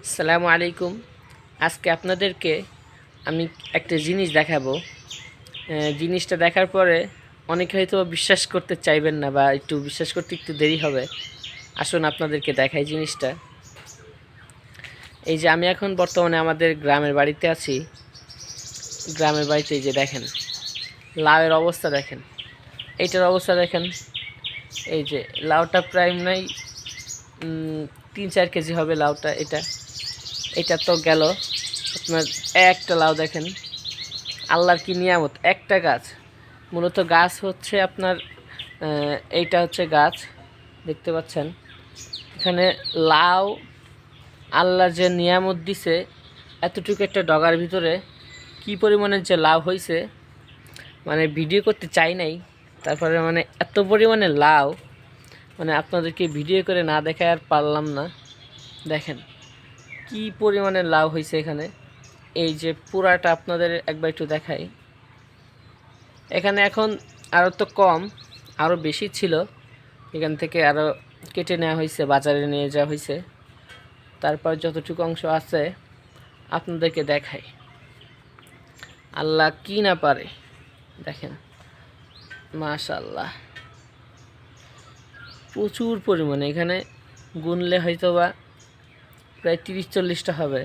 আসসালামু আলাইকুম। আজকে আপনাদেরকে আমি একটা জিনিস দেখাবো। জিনিসটা দেখার পরে অনেকে হয়তো বিশ্বাস করতে চাইবেন না বা একটু বিশ্বাস করতে একটু দেরি হবে। আসুন আপনাদেরকে দেখাই জিনিসটা। এই যে আমি এখন বর্তমানে আমাদের গ্রামের বাড়িতে আছি। গ্রামের বাড়িতে এই যে দেখেন লাউয়ের অবস্থা দেখেন, এইটার অবস্থা দেখেন। এই যে লাউটা প্রায় নাই 3-4 কেজি হবে লাউটা। এটা তো গেল আপনার একটা লাউ দেখেন, আল্লাহর কি নিয়ামত। একটা গাছ, মূলত গাছ হচ্ছে আপনার এইটা হচ্ছে গাছ, দেখতে পাচ্ছেন এখানে লাউ। আল্লাহর যে নিয়ামত দিছে, এতটুকু একটা ডগার ভিতরে কি পরিমাণের যে লাউ হয়েছে, মানে ভিডিও করতে চাই নাই। তারপরে মানে এত পরিমাণে লাউ, মানে আপনাদেরকে ভিডিও করে না দেখায় আর পারলাম না। দেখেন কি পরিমাণে লাউ হয়েছে এখানে। এই যে পুরাটা আপনাদের একবার একটু দেখাই। এখানে এখন আরও তো কম, আরও বেশি ছিল। এখান থেকে আরও কেটে নেওয়া হয়েছে, বাজারে নিয়ে যাওয়া হয়েছে। তারপর যতটুকু অংশ আছে আপনাদেরকে দেখাই। আল্লাহ কি না পারে, দেখেন মাশাআল্লাহ প্রচুর পরিমাণে। এখানে গুনলে হয়তো বা প্রায় 30-40টা হবে।